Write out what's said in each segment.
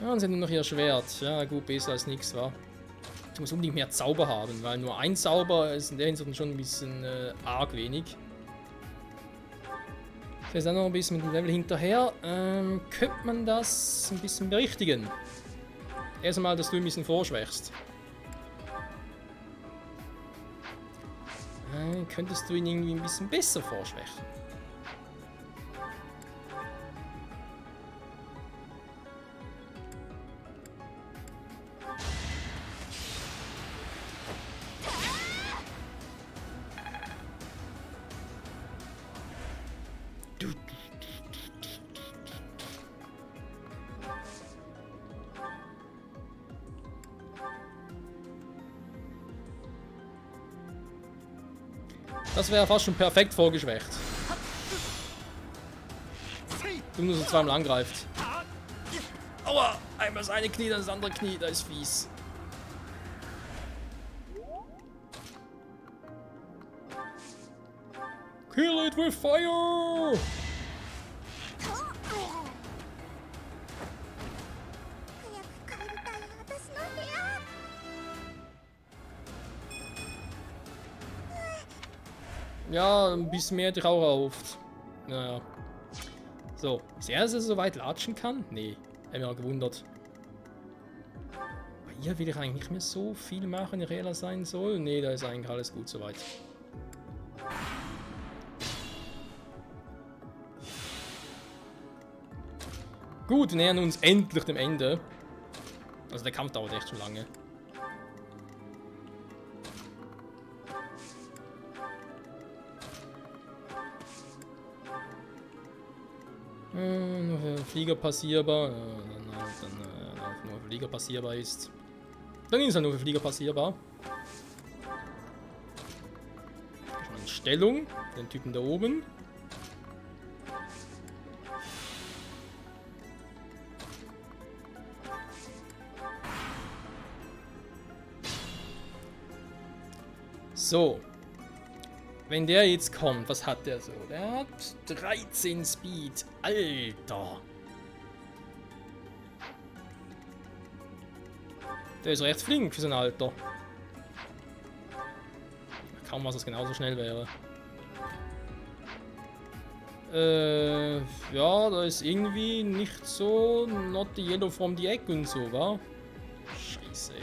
Ja, und sie hat nur noch ihr Schwert. Ja, gut, besser als nichts, wa? Ich muss unbedingt mehr Zauber haben, weil nur ein Zauber ist in der Hinsicht schon ein bisschen arg wenig. Ich ist auch noch ein bisschen mit dem Level hinterher. Könnte man das ein bisschen berichtigen? Erst einmal, dass du ein bisschen vorschwächst. Könntest du ihn irgendwie ein bisschen besser vorschwächen? Das wäre fast schon perfekt vorgeschwächt. Du nur so zweimal angreift. Aua! Einmal das eine Knie, dann das andere Knie. Das ist fies. Kill it with fire! Ja, ein bisschen mehr hätte ich auch erhofft. Naja. So, ist er, dass er so weit latschen kann? Nee, hab mich auch gewundert. Bei ihr will ich eigentlich nicht mehr so viel machen, wie er sein soll. Nee, da ist eigentlich alles gut soweit. Gut, wir nähern uns endlich dem Ende. Also der Kampf dauert echt schon lange. Nur für Flieger passierbar. Dann nur für Flieger passierbar ist. Dann ist er nur für Flieger passierbar. Schon in Stellung. Den Typen da oben. So. Wenn der jetzt kommt, was hat der so? Der hat 13 Speed. Alter. Der ist recht flink für sein Alter. Kaum was es genauso schnell wäre. Ja, da ist irgendwie nicht so not the yellow from the egg und so, wa? Scheiße, ey.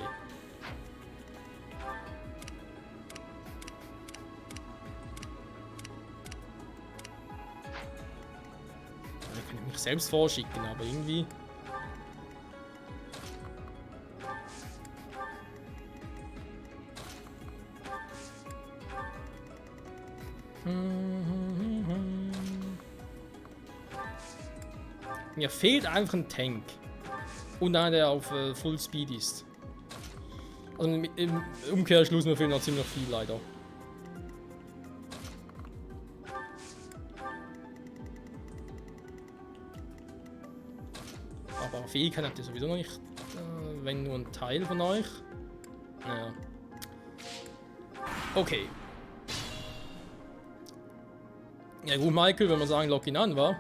Ich könnte mich selbst vorschicken, aber irgendwie... Mir fehlt einfach ein Tank. Und einer, der auf Full Speed ist. Also im Umkehrschluss, mir fehlt noch ziemlich viel, leider. Aber Fähigkeit habt ihr sowieso noch nicht. Wenn nur ein Teil von euch. Naja. Okay. Ja gut, Michael, wenn wir sagen, lock ihn an, wa?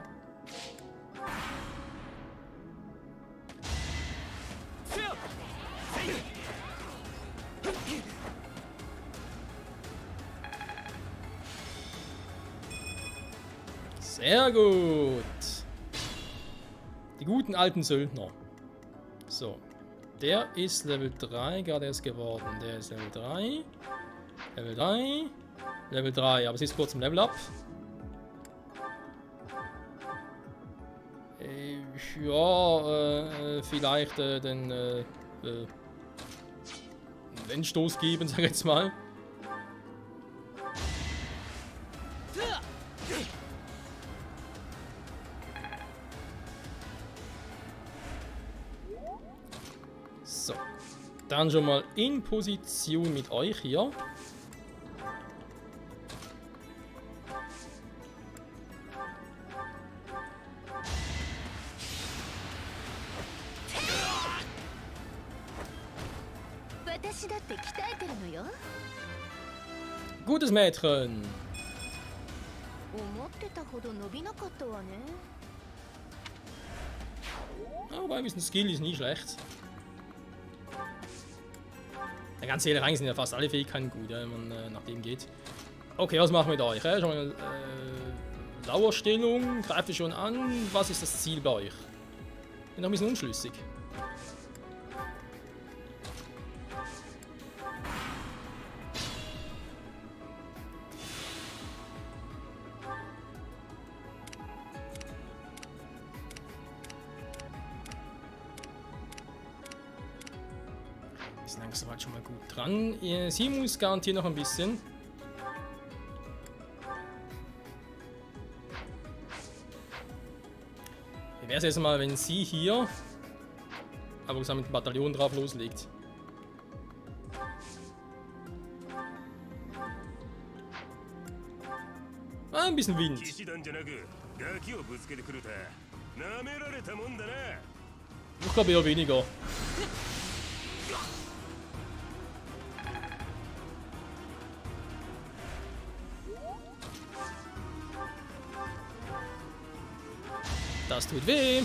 Sehr gut. Die guten alten Söldner. So. Der ist Level 3 gerade erst geworden. Der ist Level 3. Level 3. Level 3. Aber sie ist kurz im Level Up. Ja, vielleicht den Endstoß geben, sag ich jetzt mal. So. Dann schon mal in Position mit euch hier. Gutes Mädchen. Aber ein bisschen Skill ist nie schlecht. Ja, ganz ehrlich, eigentlich sind ja fast alle Fähigkeiten gut, ja, wenn man nach dem geht. Okay, was machen wir mit euch? Ja? Schon mal, Lauerstellung, greift ihr schon an. Was ist das Ziel bei euch? Bin noch ein bisschen unschlüssig. Wir sind eigentlich soweit schon mal gut dran. Sie muss garantiert noch ein bisschen. Wie wäre es jetzt mal, wenn sie hier aber zusammen mit dem Bataillon drauf loslegt? Ein bisschen Wind. Ich glaube eher weniger. Das tut weh.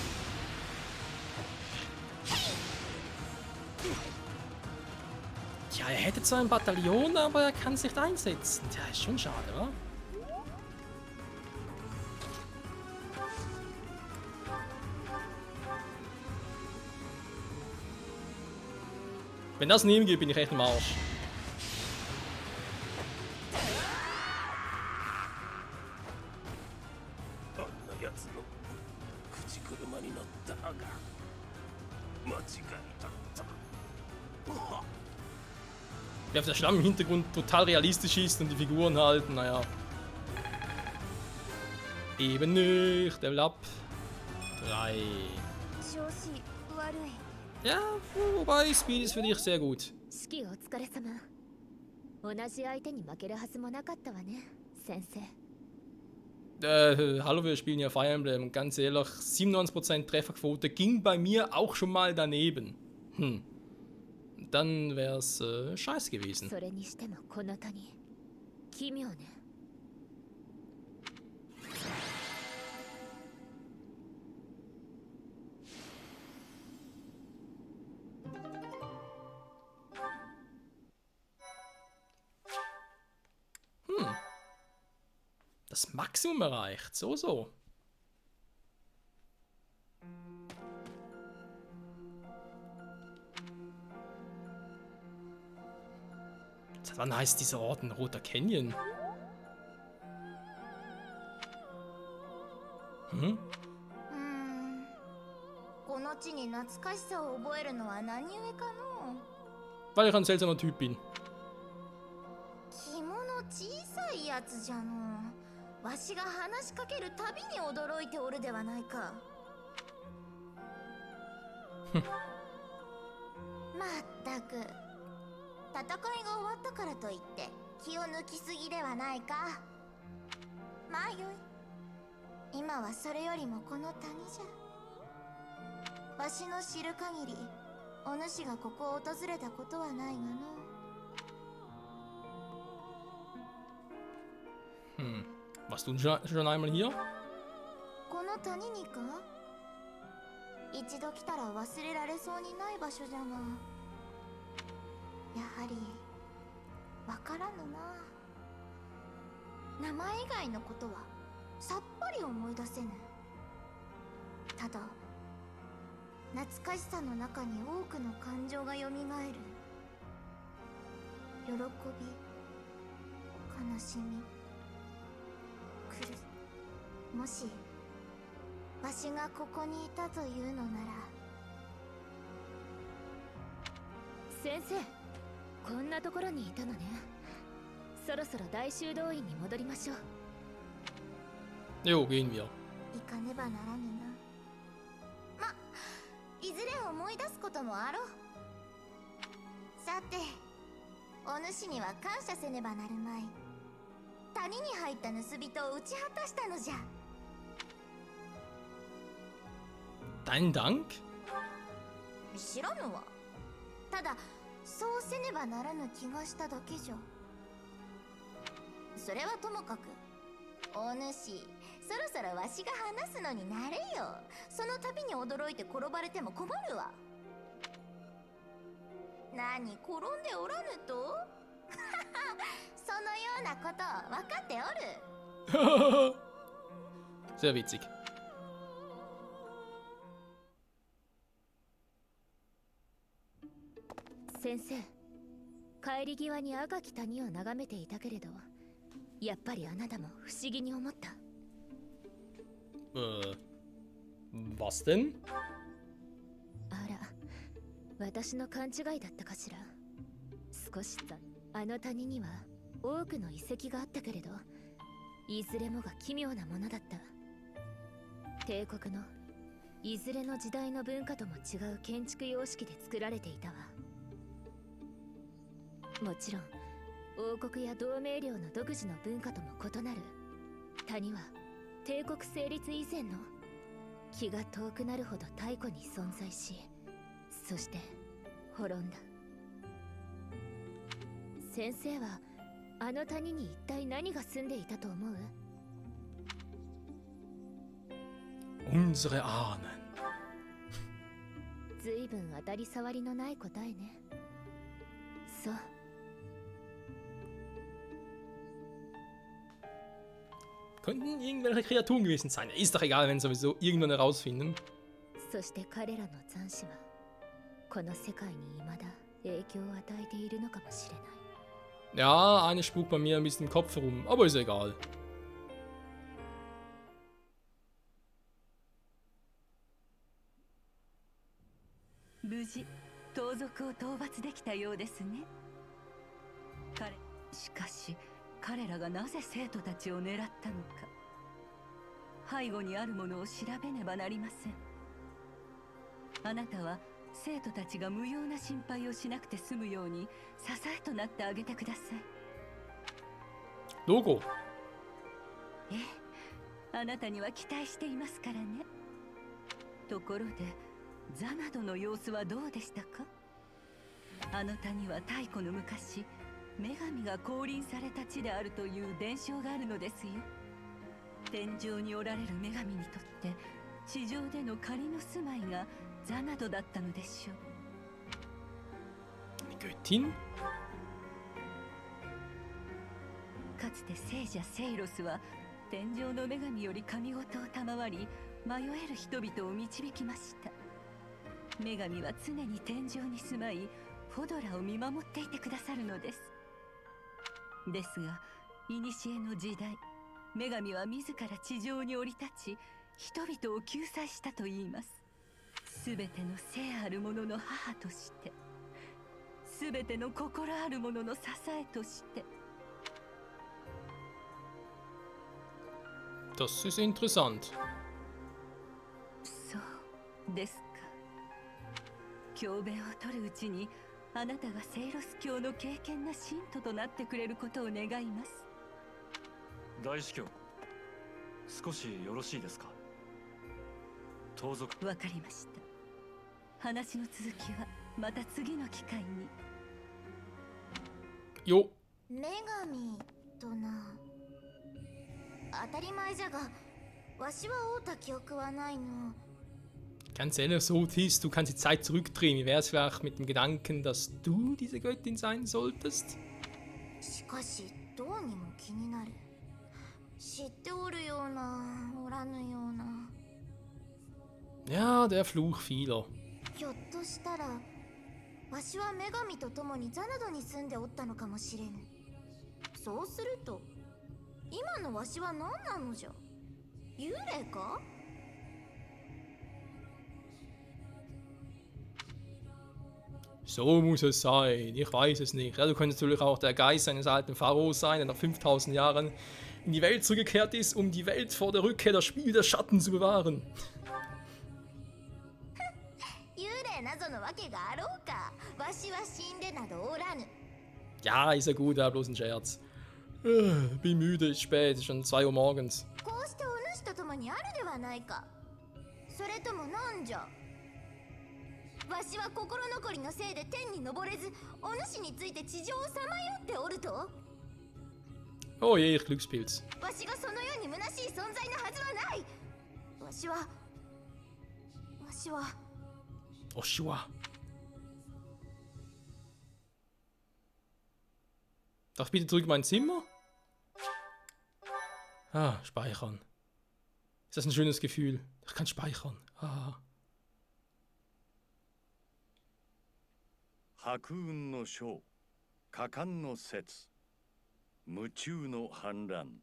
Tja, er hätte zwar ein Bataillon, aber er kann es nicht einsetzen. Tja, ist schon schade, wa? Wenn das nie geht, bin ich echt im Arsch. Wie auf der Schlamm im Hintergrund total realistisch ist und die Figuren halten, naja. Eben nicht, Level up. 3. Ja, wobei Speed ist für dich sehr gut. Hallo, wir spielen ja Fire Emblem und ganz ehrlich, 97% Trefferquote ging bei mir auch schon mal daneben. Dann wär's scheiße gewesen. Das Maximum erreicht, so. Wann heißt dieser Ort ein Roter Canyon? Weil ich ein seltsamer Typ bin. Warst du schon einmal hier? Jo, gehen wir. Dein Dank? そろそろわしが話すのになれよ。その度に驚いて転ばれても困るわ。何、転んでおらぬとそのようなこと分かっておる。Sehr witzig. 先生、帰り際に赤き谷を眺めていたけれど、やっぱりあなたも不思議に思った。Was denn? あら、私の勘違いだったかしら。少しさ、あの谷には多くの遺跡があったけれど、いずれもが奇妙なものだった。帝国のいずれの時代の文化とも違う建築様式で作られていたわ。もちろん王国や同盟領の独自の文化とも異なる。谷は帝国成立以前の気が遠くなるほど太古に存在し、そして滅んだ。先生はあの谷に一体何が住んでいたと思う？ Unsere Ahnen. ずいぶん当たり障りのない答えね。そう。Könnten irgendwelche Kreaturen gewesen sein. Ist doch egal, wenn sie sowieso irgendwann herausfinden. そして彼らの残死はこの世界に未だ影響を与えているのかもしれない。Ja, eine spukt bei mir ein bisschen im Kopf herum, aber ist egal. 無事盗賊を討伐できたようですね。しかし彼らがなぜ生徒たちを狙ったのか、背後にあるものを調べねばなりません。あなたは生徒たちが無用な心配をしなくて済むように支えとなってあげてください。どこ？ええ、あなたには期待していますからね。ところでザナドの様子はどうでしたか？あの谷は太古の昔、女神が降臨された地であるという伝承があるのですよ。天上におられる女神にとって地上での仮の住まいがザナドだったのでしょう。Göttin? かつて聖者セイロスは天上の女神より神事を賜り、迷える人々を導きました。女神は常に天上に住まい、フォドラを見守っていてくださるのです。ですが、古の時代、女神は自ら地上に降り立ち、人々を救済したといいます。すべての生あるものの母として、すべての心あるものの支えとして。Das ist interessant. そうですか。教鞭を取るうちに、あなたがセイロス教の敬虔な信徒となってくれることを願います。大司教、少しよろしいですか？盗賊。わかりました。話の続きはまた次の機会に。Jo. 女神とな。当たり前じゃが、わしは会うた記憶はないの。 Ganz ehrlich, so Tis, du kannst die Zeit zurückdrehen. Wie wäre es vielleicht mit dem Gedanken, dass du diese Göttin sein solltest? しかし、どうにも気になる。知っておるような、おらぬような。Ja, der Fluch vieler. ひょっとしたら、わしは女神と共にザナドに住んでおったのかもしれぬ。そうすると、今のわしは何なのじゃ？幽霊かSo muss es sein. Ich weiß es nicht. Ja, du könntest natürlich auch der Geist eines alten Pharaos sein, der nach 5000 Jahren in die Welt zurückgekehrt ist, um die Welt vor der Rückkehr der Spiel der Schatten zu bewahren. 幽霊なぞのわけがあろうか。わしは死んでなどおらぬ。 Ja, ist ja gut, ja, bloß ein Scherz. Bin müde, ist spät, ist schon 2 Uhr morgens. こうしてお主と共にあるではないか。それともなんじゃ。わしは心残りのせいで天に昇れず、お主について地上をさまよっておると。Oh je, ich Glückspilz. わしがそのように虚しい存在のはずはない。わしは Oshua. Darf ich bitte zurück in mein Zimmer? Ah, speichern. Ist das ein schönes Gefühl? Ich kann speichern. Ah. 白雲の章、果敢の説、夢中の反乱。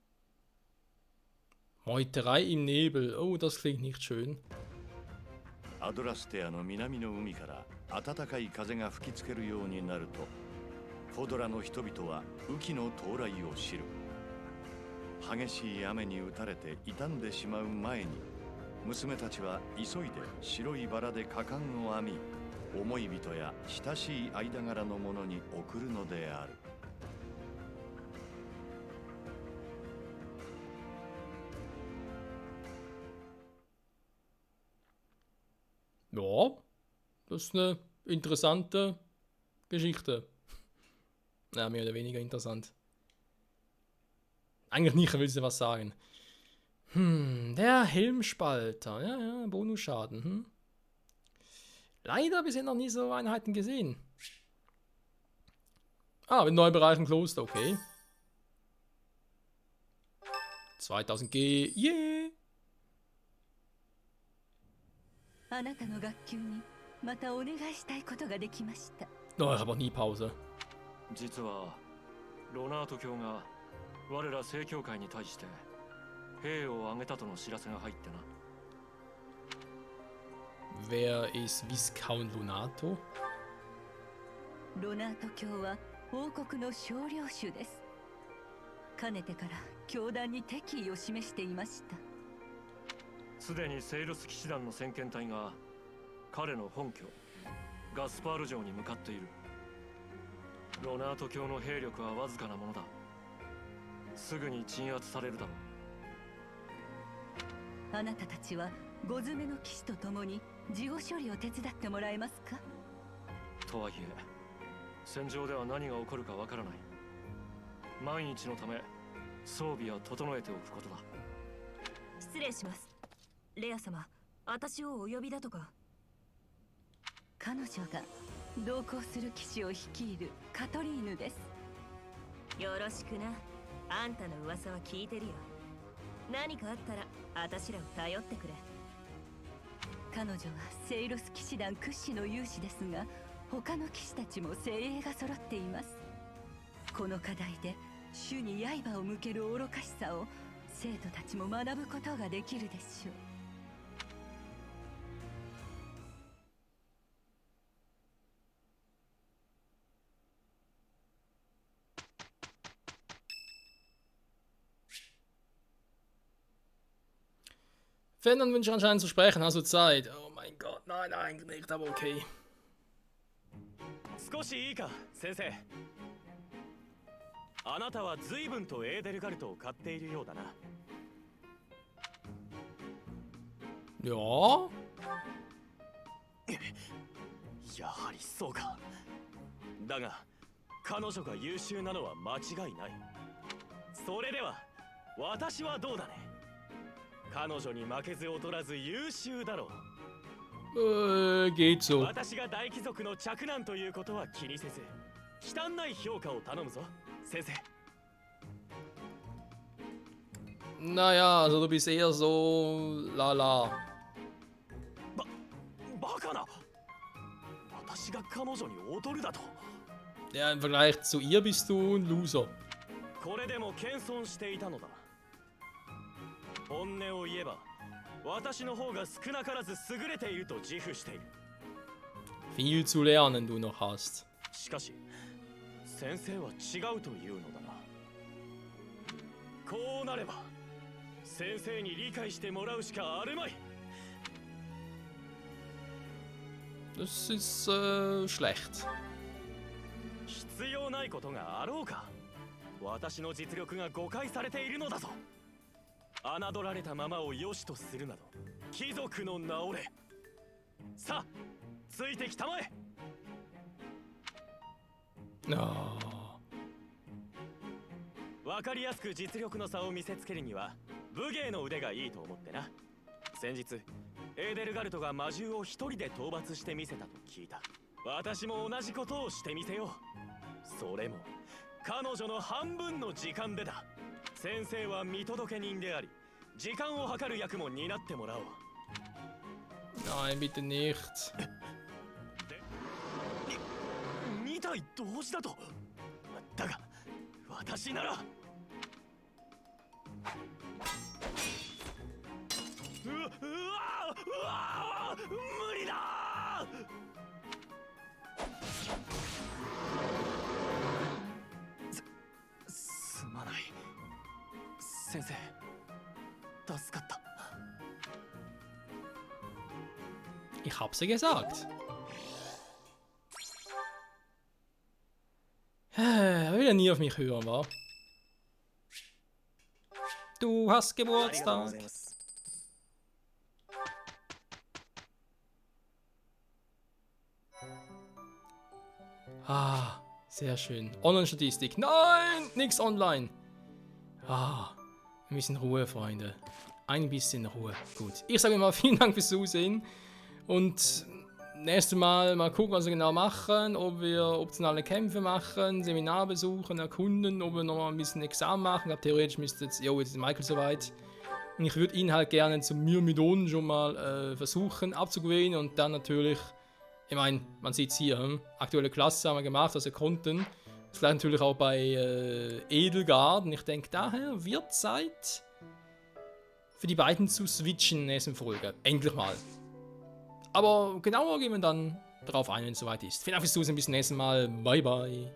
Meuterei im Nebel. Oh, das klingt nicht schön. アドラステアの南の海から暖かい風が吹きつけるようになると、フォドラの人々は雨季の到来を知る。激しい雨に打たれて傷んでしまう前に、娘たちは急いで白いバラで果敢を編み、思い人や親しい間柄の者に送るのである。 Ja, das ist eine interessante Geschichte. Ja, mehr oder weniger interessant. Eigentlich nicht, will sie was sagen. Der Helmspalter. Ja, Bonusschaden. Leider bisher noch nie so Einheiten gesehen. Ah, mit neuen Bereichen Kloster, okay. 2000 G, yeah! あなたの学級にまたお願いしたいことができました。 Oh, ich habe auch nie Pause. 実はロナート教が我ら正教会に対して兵を挙げたとの知らせが入ってな。 Wer ist Viscount Lunato? ロナート教は王国の少領主です。かねてから教団に敵意を示していました。 すでにセイロス騎士団の先遣隊が彼の本拠ガスパール城に向かっている。ロナート教の兵力はわずかなものだ。すぐに鎮圧されるだろう。あなたたちは5詰めの騎士と共に事後処理を手伝ってもらえますか？とはいえ戦場では何が起こるかわからない。万一のため装備は整えておくことだ。失礼します。レア様、私をお呼びだとか。彼女が同行する騎士を率いるカトリーヌです。よろしくな。あんたの噂は聞いてるよ。何かあったら私らを頼ってくれ。彼女はセイロス騎士団屈指の勇士ですが、他の騎士たちも精鋭が揃っています。この課題で主に刃を向ける愚かしさを生徒たちも学ぶことができるでしょう。 Fernand wünscht anscheinend zu sprechen, hast du Zeit? Oh mein Gott, nein, eigentlich nicht, aber okay. 少しいいか、先生。あなたは随分とエーデルガルトを買っているようだな。Ja? やはりそうか。だが、彼女が優秀なのは間違いない。それでは、私はどうだね。 彼女に負けず劣らず優秀だろう。Geht so. 私が大貴族の嫡男ということは気にせず、忌憚ない評価を頼むぞ、先生。Naja, also du bist eher so lala. バカな。私が彼女に劣るだと。Ja, im Vergleich zu ihr bist du ein Loser. これでも謙遜していたのだ。 本音を言えば、私の方が少なからず優れていると自負している。Viel zu lernen du noch hast. しかし、先生は違うというのだな。こうなれば、先生に理解してもらうしかあるまい。Das ist schlecht. 必要ないことがあろうか。私の実力が誤解されているのだぞ。 侮られたままを良しとするなど貴族の名折れ。さあついてきたまえ。ああ。私わかりやすく実力の差を見せつけるには武芸の腕がいいと思ってな。先日エーデルガルトが魔獣を一人で討伐してみせたと聞いた。私も同じことをしてみせよう。それも彼女の半分の時間でだ。先生は見届け人であり時間を計る役も担ってもらおう。 Nein, bitte nicht. 2体同時だと。だが私ならうわ無理だ。すまない先生、助かった。 Ich hab's ja gesagt. Er will ja nie auf mich hören, wa? Du hast Geburtstag. Ah, sehr schön. Online-Statistik. Nein, nix online. Ah, ein bisschen Ruhe, Freunde. Ein bisschen Ruhe. Gut. Ich sage mal vielen Dank fürs Zusehen. Und nächstes Mal mal gucken, was wir genau machen. Ob wir optionale Kämpfe machen, Seminar besuchen, erkunden, ob wir nochmal ein bisschen Examen machen. Ich glaube, theoretisch müsste jetzt, jo, jetzt ist Michael soweit. Und ich würde ihn halt gerne zum Myrmidon schon mal versuchen abzugewöhnen. Und dann natürlich, ich meine, man sieht es hier, aktuelle Klasse haben wir gemacht, was wir konnten. Das gleiche natürlich auch bei Edelgard. Und ich denke, daher wird Zeit für die beiden zu switchen in der nächsten Folge. Endlich mal. Aber genauer gehen wir dann darauf ein, wenn es soweit ist. Vielen Dank fürs Zusehen, bis zum nächsten Mal. Bye, bye.